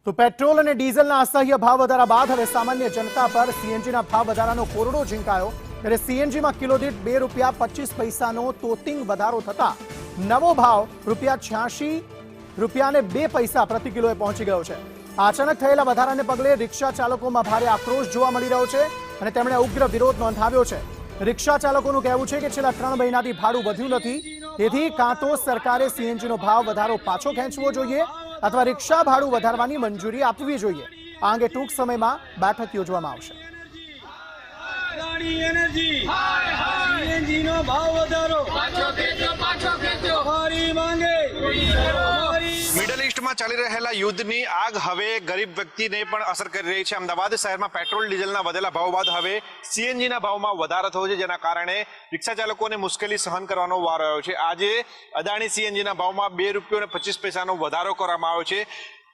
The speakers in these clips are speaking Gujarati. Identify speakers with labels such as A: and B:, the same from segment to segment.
A: તો પેટ્રોલ અને ડીઝલના અસહ્ય ભાવ વધારા બાદ હવે સામાન્ય જનતા પર સીએનજીના ભાવ વધારાનો કોરડો ઝીંકાયો ત્યારે સીએનજીમાં કિલો દીઠ ₹2.25નો તોતિંગ વધારો થતા નવો ભાવ ₹86.02 પ્રતિ કિલોએ પહોંચી ગયો છે। આ અચાનક થયેલા વધારાને પગલે રિક્ષા ચાલકોમાં ભારે આક્રોશ જોવા મળી રહ્યો છે અને તેમણે ઉગ્ર વિરોધ નોંધાવ્યો છે। રિક્ષા ચાલકોનું કહેવું છે કે છેલ્લા 3 મહિનાથી ભાડું વધ્યું નથી, તેથી કાં તો સરકારે સીએનજીનો ભાવ વધારો પાછો ખેંચવો જોઈએ અથવા રિક્ષા ભાડું વધારવાની મંજૂરી આપવી જોઈએ। આ અંગે ટૂંક સમયમાં બેઠક યોજવામાં આવશે।
B: મિડલ ઈસ્ટમાં ચાલી રહેલા યુદ્ધની આગ હવે ગરીબ વ્યક્તિને પણ અસર કરી રહી છે। અમદાવાદ શહેરમાં પેટ્રોલ ડીઝલના વધેલા ભાવ બાદ હવે સીએનજીના ભાવમાં વધારો થયો છે, જેના કારણે રિક્ષા ચાલકોને મુશ્કેલી સહન કરવાનો વાર આવ્યો છે। આજે અદાણી સીએનજીના ભાવમાં ₹2.25નો વધારો કરવામાં આવ્યો છે।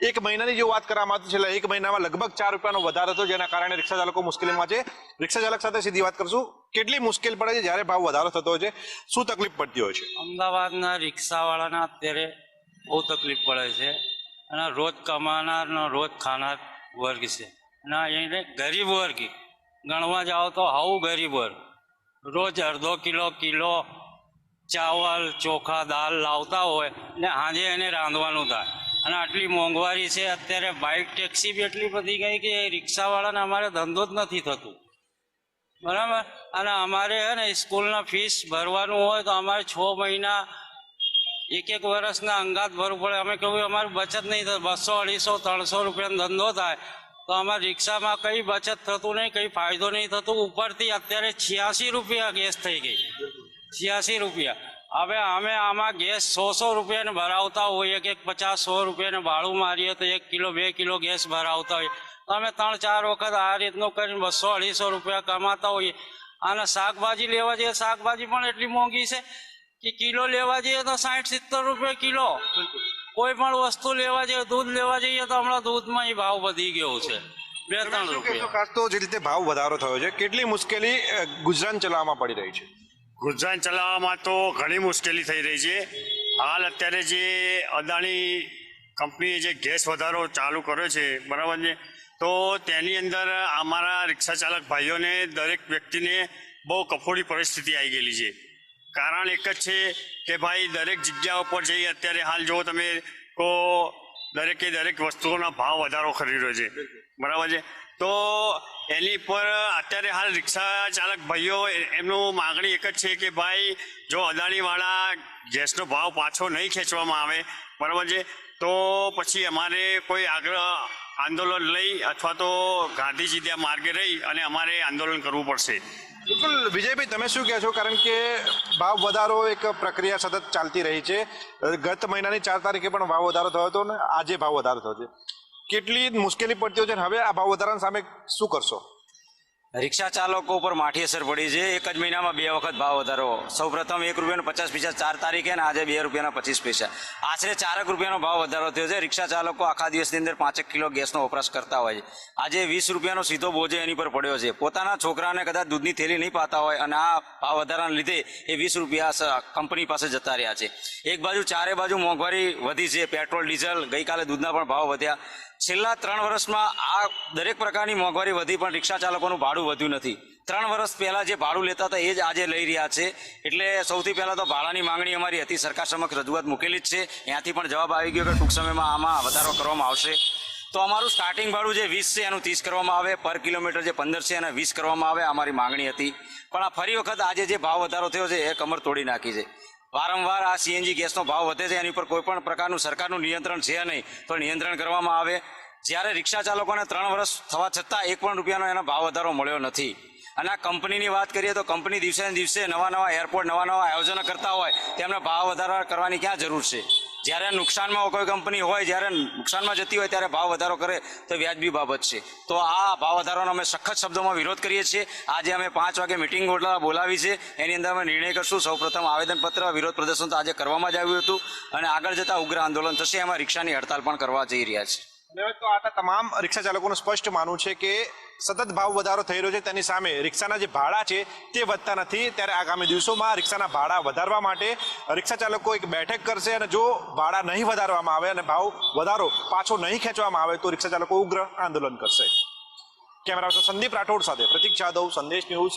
B: એક મહિનાની જો વાત કરવામાં આવે તો છેલ્લા એક મહિનામાં લગભગ ₹4નો વધારો થયો, જેના કારણે રિક્ષા ચાલકો મુશ્કેલીમાં છે। રિક્ષા ચાલક સાથે સીધી વાત કરશું, કેટલી મુશ્કેલ પડે છે જ્યારે ભાવ વધારો થતો હોય છે, શું તકલીફ પડતી હોય છે?
C: અમદાવાદના રિક્ષાવાળાના અત્યારે બહુ તકલીફ પડે છે અને રોજ કમાનારનો રોજ ખાનાર વર્ગ છે અને એને ગરીબ વર્ગ ગણવા જાઓ તો આવું ગરીબ વર્ગ રોજ અડધો કિલો ચાવલ ચોખા દાળ લાવતા હોય ને આજે એને રાંધવાનું થાય અને આટલી મોંઘવારી છે। અત્યારે બાઇક ટેક્સી બી એટલી બધી ગઈ કે રિક્ષાવાળાને અમારે ધંધો જ નથી થતું, બરાબર। અને અમારે હે ને સ્કૂલના ફીસ ભરવાનું હોય તો અમારે 6 મહિના એક વર્ષના અંગાત ભરવું પડે। અમે કહ્યું અમારી બચત નહીં થાય, 200, 250, 300 રૂપિયાનો ધંધો થાય તો અમારે રિક્ષામાં કંઈ બચત થતું નહીં, કંઈ ફાયદો નહીં થતું। ઉપરથી અત્યારે 86 રૂપિયા ગેસ થઈ ગઈ, 86 રૂપિયા। હવે અમે આમાં ગેસ 100 રૂપિયાને ભરાવતા હોઈએ કે 50-100 રૂપિયાને ભાડું મારીએ તો 1 કિલો 2 કિલો ગેસ ભરાવતા હોઈએ તો અમે 3-4 વખત આ રીતનું કરીને 200-250 રૂપિયા કમાતા હોઈએ। અને શાકભાજી લેવા જઈએ, શાકભાજી પણ એટલી મોંઘી છે કે કિલો લેવા જઈએ તો 60-70 રૂપિયા કિલો। કોઈ પણ વસ્તુ લેવા જઈએ, દૂધ લેવા જઈએ તો હમણાં દૂધમાં ભાવ વધી ગયો છે 2-3 રૂપિયા।
B: ખાસ તો જે રીતે ભાવ વધારો થયો છે, કેટલી મુશ્કેલી ગુજરાન ચલાવવામાં પડી રહી છે?
D: ગુજરાન ચલાવવામાં તો ઘણી મુશ્કેલી થઈ રહી છે। હાલ અત્યારે જે અદાણી કંપનીએ જે ગેસ વધારો ચાલુ કર્યો છે, બરાબર છે, તો તેની અંદર અમારા રિક્ષા ચાલક ભાઈઓને દરેક વ્યક્તિને બહુ કફોડી પરિસ્થિતિ આવી ગયેલી છે। કારણ એક જ છે કે ભાઈ દરેક જગ્યા ઉપર જઈ અત્યારે હાલ જો તમે કહો દરેક વસ્તુઓના ભાવ વધારો કરી રહ્યો છે, બરાબર છે। તો એની પર અત્યારે હાલ રિક્ષા ચાલક ભાઈઓ એમનું માગણી એક જ છે કે ભાઈ જો અદાણીવાળા ગેસનો ભાવ પાછો નહીં ખેંચવામાં આવે, બરાબર છે, તો પછી અમારે કોઈ આગળ આંદોલન લઈ અથવા તો ગાંધીજી માર્ગે રહી અને અમારે આંદોલન કરવું પડશે।
B: બિલકુલ વિજયભાઈ, તમે શું કહો છો? કારણ કે ભાવ વધારો એક પ્રક્રિયા સતત ચાલતી રહી છે। ગત મહિનાની 4 તારીખે પણ ભાવ વધારો થયો હતો ને આજે ભાવ વધારો થયો છે, કેટલી મુશ્કેલી પડતી હોય છે અને હવે આ ભાવ વધારાની સામે શું કરશો?
E: રિક્ષા ચાલકો પર માઠી અસર પડી છે। એક જ મહિનામાં 2 વખત ભાવ વધારો, સૌપ્રથમ ₹1.50 4 તારીખે અને આજે ₹2.25, આશરે 4 રૂપિયાનો ભાવ વધારો થયો છે। રિક્ષા ચાલકો આખા દિવસની અંદર 5 કિલો ગેસનો વપરાશ કરતા હોય છે, આજે 20 રૂપિયાનો સીધો બોજો એની પર પડ્યો છે। પોતાના છોકરાને કદાચ દૂધની થેલી નહીં પાતા હોય અને આ ભાવ વધારાને લીધે એ 20 રૂપિયા કંપની પાસે જતા રહ્યા છે। એક બાજુ ચારે બાજુ મોંઘવારી વધી છે, પેટ્રોલ ડીઝલ, ગઈકાલે દૂધના પણ ભાવ વધ્યા। છેલ્લા 3 વર્ષમાં આ દરેક પ્રકારની મોંઘવારી વધી પણ રિક્ષા ચાલકોનું ભાડું વધ્યું નથી। 3 વર્ષ પહેલા જે ભાડું લેતા હતા એ જ આજે લઈ રહ્યા છે। એટલે સૌથી પહેલા તો ભાડાની માંગણી અમારી હતી, સરકાર સમક્ષ રજૂઆત મૂકેલી જ છે, ત્યાંથી પણ જવાબ આવી ગયો કે ટૂંક સમયમાં આમાં વધારો કરવામાં આવશે। તો અમારું સ્ટાર્ટિંગ ભાડું જે 20 છે એનું 30 કરવામાં આવે, પર કિલોમીટર જે 15 છે એને 20 કરવામાં આવે, અમારી માંગણી હતી। પણ આ ફરી વખત આજે જે ભાવ વધારો થયો છે એ કમર તોડી નાખી છે। વારંવાર આ સીએનજી ગેસનો ભાવ વધે છે, એની પર કોઈ પણ પ્રકારનું સરકારનું નિયંત્રણ છે નહીં, તો નિયંત્રણ કરવામાં આવે। જ્યારે રિક્ષા ચાલકોને 3 વર્ષ થવા છતાં 1 પણ રૂપિયાનો એનો ભાવ વધારો મળ્યો નથી। અને આ કંપનીની વાત કરીએ તો કંપની દિવસે ને દિવસે નવા એરપોર્ટ નવા આયોજનો કરતા હોય, તેમને ભાવ વધારો કરવાની ક્યાં જરૂર છે? જ્યારે નુકસાનમાં કોઈ કંપની હોય, જ્યારે નુકસાનમાં જતી હોય ત્યારે ભાવ વધારો કરે તો વ્યાજબી બાબત છે। તો આ ભાવ વધારાનો અમે સખત શબ્દોમાં વિરોધ કરીએ છીએ। આજે અમે 5 વાગે મિટિંગ બોલાવી છે, એની અંદર અમે નિર્ણય કરશું। સૌપ્રથમ આવેદનપત્ર, વિરોધ પ્રદર્શન તો આજે કરવામાં જ આવ્યું હતું અને આગળ જતાં ઉગ્ર આંદોલન થશે, એમાં રિક્ષાની હડતાલ પણ કરવા જઈ રહ્યા છે।
B: હવે તો આ તમામ રિક્ષા ચાલકોનું સ્પષ્ટ માનવું છે કે સતત ભાવ વધારો થઈ રહ્યો છે, તેની સામે રિક્ષાના જે ભાડા છે તે વધતા નથી. ત્યારે આગામી દિવસોમાં રિક્ષાના ભાડા વધારવા માટે રિક્ષા ચાલકો એક બેઠક કરશે અને જો ભાડા નહીં વધારવામાં આવે અને ભાવ વધારો પાછો નહીં ખેંચવામાં આવે તો રિક્ષા ચાલકો ઉગ્ર આંદોલન કરશે. કેમેરા પર્સન સંદીપ રાઠોડ સાથે પ્રતીક જાદવ, સંદેશ ન્યૂઝ.